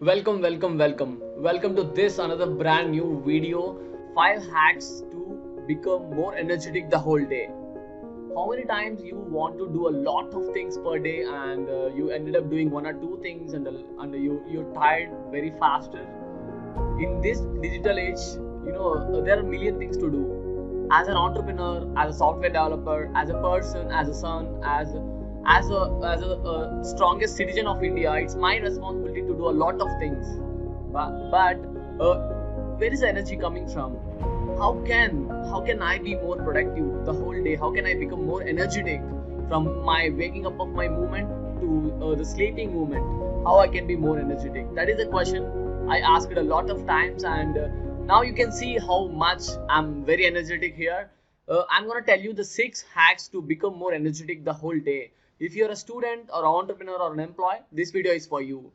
Welcome to this another brand new video. 5 hacks to become more energetic the whole day. How many times you want to do a lot of things per day and you ended up doing one or two things and you're tired very faster? In this digital age, there are a million things to do. As an entrepreneur, as a software developer, as a person, as a son, as a strongest citizen of India, it's my responsibility to do a lot of things. But where is the energy coming from? How can I be more productive the whole day? How can I become more energetic from my waking up of my movement to the sleeping movement? How I can be more energetic? That is the question I asked it a lot of times, and now you can see how much I'm very energetic here. I'm gonna tell you the 6 hacks to become more energetic the whole day. If you're a student or an entrepreneur or an employee, this video is for you.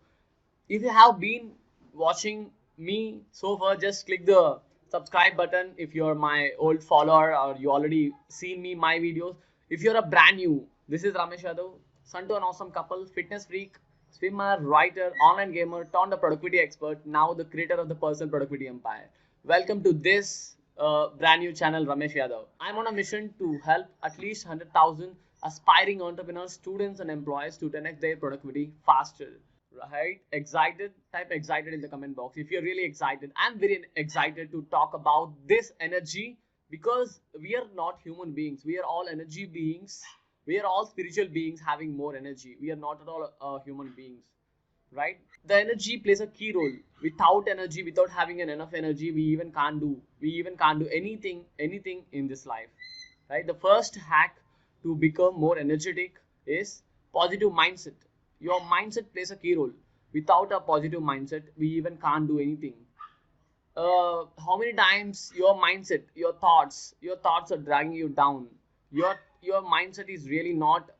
If you have been watching me so far, just click the subscribe button if you're my old follower or you already seen me my videos. If you're a brand new, this is Ramesh Yadav, son to an awesome couple, fitness freak, swimmer, writer, online gamer, turned a productivity expert, now the creator of the personal productivity empire. Welcome to this brand new channel, Ramesh Yadav. I'm on a mission to help at least 100,000 aspiring entrepreneurs, students and employees to 10x their productivity faster. Right? Excited? Type excited in the comment box if you're really excited. I'm very excited to talk about this energy because we are not human beings. We are all energy beings. We are all spiritual beings having more energy. We are not at all human beings, right? The energy plays a key role. Without energy, without having enough energy, we even can't do anything in this life, right? The first hack to become more energetic is positive mindset. Your mindset plays a key role. Without a positive mindset, we even can't do anything. How many times your thoughts are dragging you down? Your mindset is really not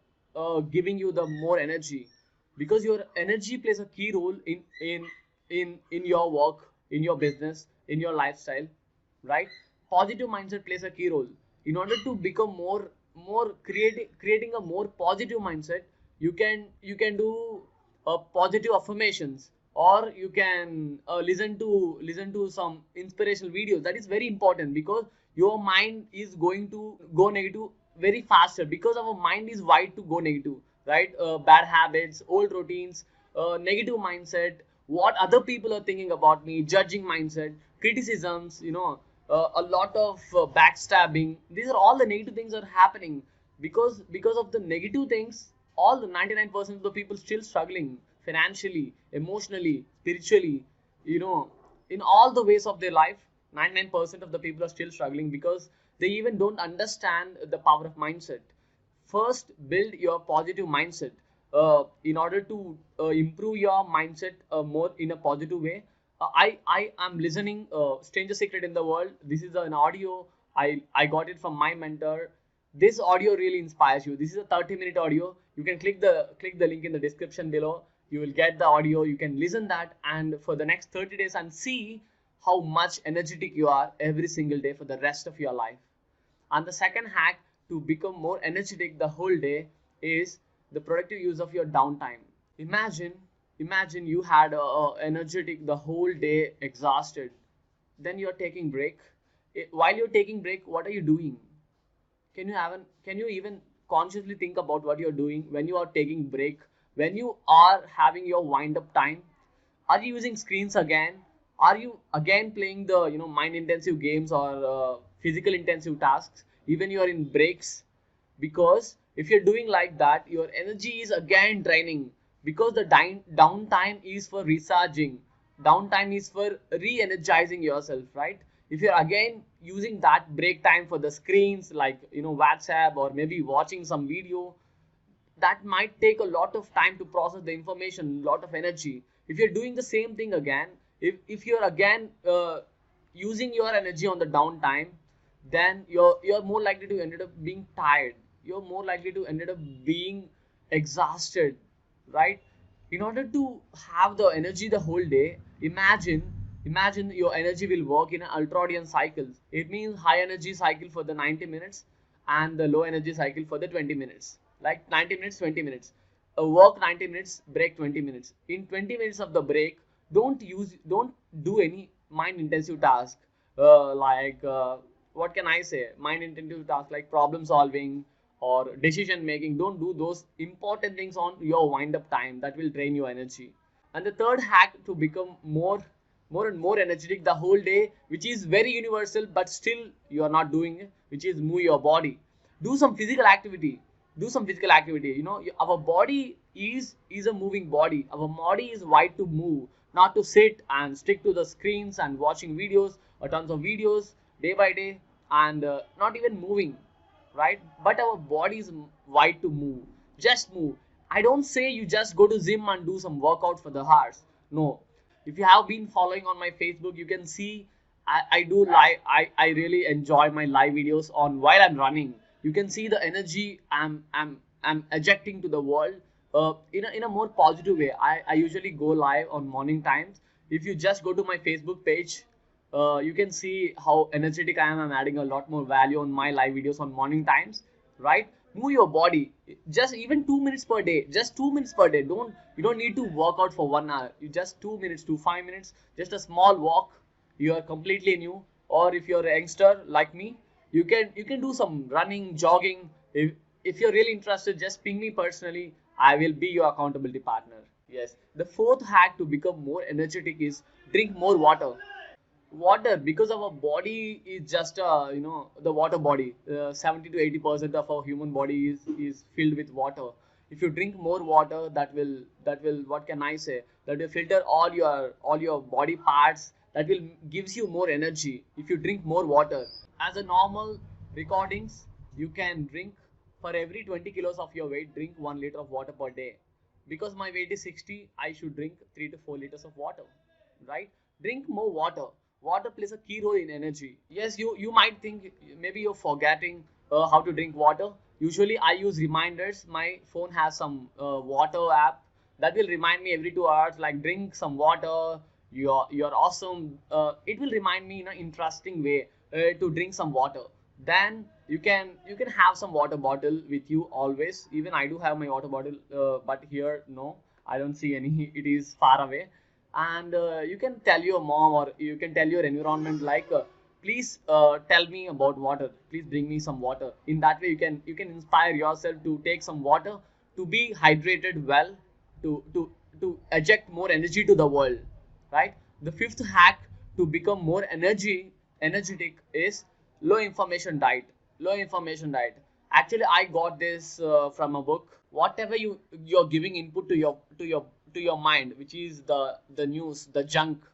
giving you the more energy, because your energy plays a key role in your work, in your business, in your lifestyle, right? Positive mindset plays a key role. In order to become more creating a more positive mindset, you can do positive affirmations, or you can listen to some inspirational videos. That is very important because your mind is going to go negative very faster, because our mind is wired to go negative, right? Bad habits, old routines, negative mindset, what other people are thinking about me, judging mindset, criticisms, a lot of backstabbing. These are all the negative things are happening because of the negative things. All the 99% of the people still struggling financially, emotionally, spiritually, you know in all the ways of their life. 99% of the people are still struggling because they even don't understand the power of mindset. First, build your positive mindset. In order to improve your mindset more in a positive way, I am listening Stranger Secret in the World. This is an audio I got it from my mentor. This audio really inspires you. This is a 30-minute audio. You can click the link in the description below. You will get the audio. You can listen that, and for the next 30 days and see how much energetic you are every single day for the rest of your life. And the second hack to become more energetic the whole day is the productive use of your downtime. Imagine you had energetic the whole day, exhausted. Then you're taking break. While you're taking break, what are you doing? Can you even consciously think about what you're doing when you are taking break, when you are having your wind up time? Are you using screens again? Are you again playing the mind intensive games or physical intensive tasks even you are in breaks? Because if you're doing like that, your energy is again draining, because the downtime is for recharging. Downtime is for re-energizing yourself, right? If you're again using that break time for the screens, like WhatsApp, or maybe watching some video, that might take a lot of time to process the information, a lot of energy. If you're doing the same thing again, if you're again using your energy on the downtime, then you're more likely to end up being tired. You're more likely to end up being exhausted, right? In order to have the energy the whole day, imagine your energy will work in an ultradian cycles. It means high energy cycle for the 90 minutes and the low energy cycle for the 20 minutes, like 90 minutes, 20 minutes. Work 90 minutes, break 20 minutes. In 20 minutes of the break, don't do any mind intensive task, like what can I say, mind intensive task like problem solving or decision making. Don't do those important things on your wind up time, that will drain your energy. And the third hack to become more and more energetic the whole day, which is very universal but still you are not doing it, which is move your body. Do some physical activity. Do some physical activity. You know, our body is a moving body. Our body is wired to move, not to sit and stick to the screens and watching videos or tons of videos day by day, and not even moving, right? But our body is wired to move. Just move. I don't say you just go to gym and do some workout for the hours. No. If you have been following on my Facebook, you can see I do live. I really enjoy my live videos on while I'm running. You can see the energy I'm ejecting to the world in a more positive way. I usually go live on morning times. If you just go to my Facebook page, you can see how energetic I am. I'm adding a lot more value on my live videos on morning times, right? Move your body, just even 2 minutes per day. Just 2 minutes per day. You don't need to work out for 1 hour. You just 2 minutes to 5 minutes, just a small walk. You are completely new. Or if you're a youngster like me, you can do some running, jogging. If you're really interested, just ping me personally. I will be your accountability partner. Yes. The fourth hack to become more energetic is drink more water. Water, because our body is just the water body. 70 to 80% of our human body is filled with water. If you drink more water, that will what can I say, that will filter all your body parts, that will gives you more energy if you drink more water. As a normal recordings, you can drink for every 20 kilos of your weight, drink 1 liter of water per day. Because my weight is 60, I should drink 3 to 4 liters of water, right? Drink more water. Water plays a key role in energy. Yes, you might think maybe you're forgetting how to drink water. Usually I use reminders. My phone has some water app that will remind me every 2 hours, like drink some water. You're awesome. It will remind me in an interesting way to drink some water. Then you can have some water bottle with you always. Even I do have my water bottle, but here no, I don't see any. It is far away. And you can tell your mom, or you can tell your environment, like please tell me about water, please bring me some water. In that way you can inspire yourself to take some water, to be hydrated well, to eject more energy to the world, right? The fifth hack to become more energetic is low information diet. Low information diet. Actually, I got this from a book. Whatever you're giving input to your mind, which is the news, the junk,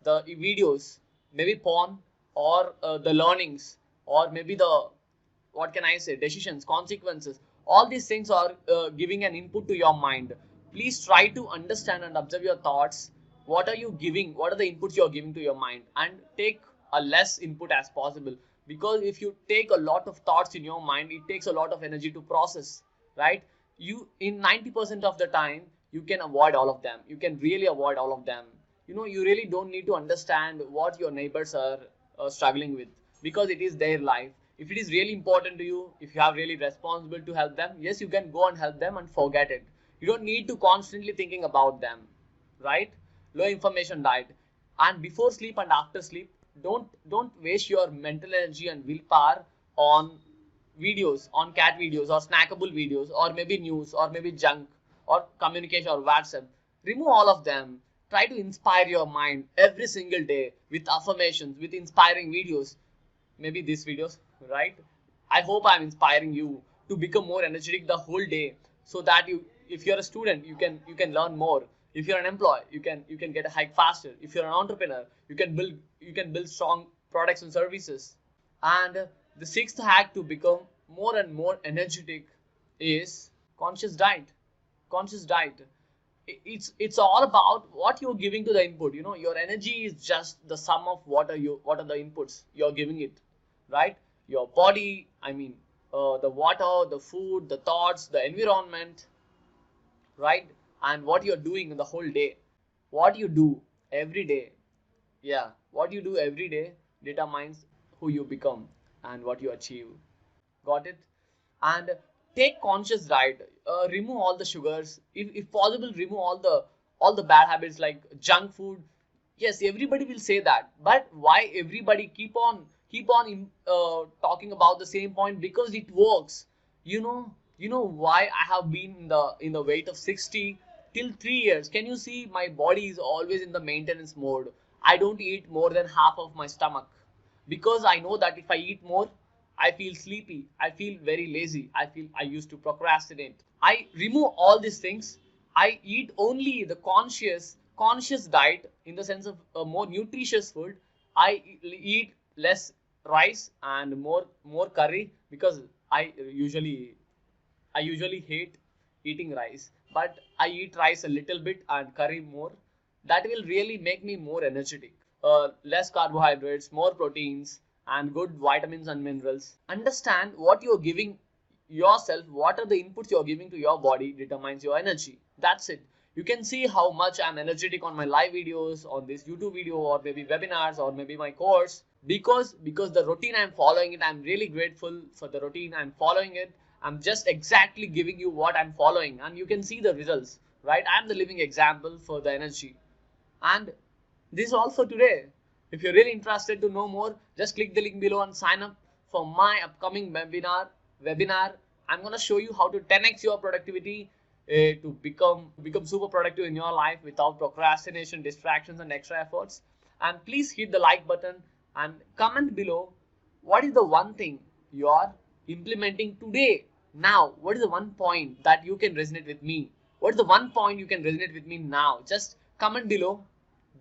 the videos, maybe porn, or the learnings, or maybe the what can I say, decisions, consequences. All these things are giving an input to your mind. Please try to understand and observe your thoughts. What are you giving? What are the inputs you're giving to your mind? And take a less input as possible. Because if you take a lot of thoughts in your mind, it takes a lot of energy to process, right? You, in 90% of the time, you can avoid all of them. You can really avoid all of them. You really don't need to understand what your neighbors are struggling with, because it is their life. If it is really important to you, if you have really responsible to help them, yes, you can go and help them and forget it. You don't need to constantly thinking about them, right? Low information diet. And before sleep and after sleep, don't waste your mental energy and willpower on videos, on cat videos, or snackable videos, or maybe news, or maybe junk, or communication, or WhatsApp. Remove all of them. Try to inspire your mind every single day with affirmations, with inspiring videos. Maybe these videos, right? I hope I'm inspiring you to become more energetic the whole day, so that if you're a student, you can learn more. If you're an employee, you can get a hike faster. If you're an entrepreneur, you can build strong products and services. And the sixth hack to become more and more energetic is conscious diet. Conscious diet. It's all about what you're giving to the input. Your energy is just the sum of what are the inputs you're giving it, right? Your body, I mean, the water, the food, the thoughts, the environment, right? And what you're doing in the whole day, what you do every day. Yeah, what you do every day determines who you become and what you achieve. Got it? And take conscious diet. Remove all the sugars. If possible, remove all the bad habits like junk food. Yes, everybody will say that, but why everybody keep on talking about the same point? Because it works. You know why I have been in the weight of 60 till 3 years. Can you see my body is always in the maintenance mode? I don't eat more than half of my stomach because I know that if I eat more, I feel sleepy, I feel very lazy, I used to procrastinate. I remove all these things. I eat only the conscious diet in the sense of a more nutritious food. Eat less rice and more curry because I usually I usually hate eating rice, but I eat rice a little bit and curry more. That will really make me more energetic. Less carbohydrates, more proteins, and good vitamins and minerals. Understand what you're giving yourself, what are the inputs you're giving to your body determines your energy. That's it. You can see how much I'm energetic on my live videos, on this YouTube video, or maybe webinars, or maybe my course, because the routine I'm following it. I'm really grateful for the routine I'm following it. I'm just exactly giving you what I'm following, and you can see the results, right? I'm the living example for the energy. And this is all for today. If you're really interested to know more, just click the link below and sign up for my upcoming webinar. I'm going to show you how to 10x your productivity, to become super productive in your life without procrastination, distractions, and extra efforts. And please hit the like button and comment below what is the one thing you are implementing today. Now, what is the one point that you can resonate with me? What is the one point you can resonate with me now? Just comment below,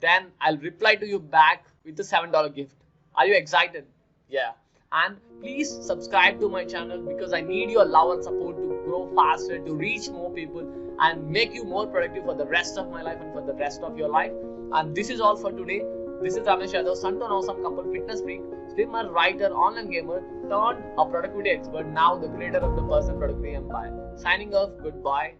then I'll reply to you back with a $7 gift. Are you excited? Yeah. And please subscribe to my channel because I need your love and support to grow faster, to reach more people, and make you more productive for the rest of my life and for the rest of your life. And this is all for today. This is Ramesh Yadav, son to an awesome couple, fitness freak, swimmer, writer, online gamer, turned a productivity expert, now the creator of the Personal Productivity Empire. Signing off, goodbye.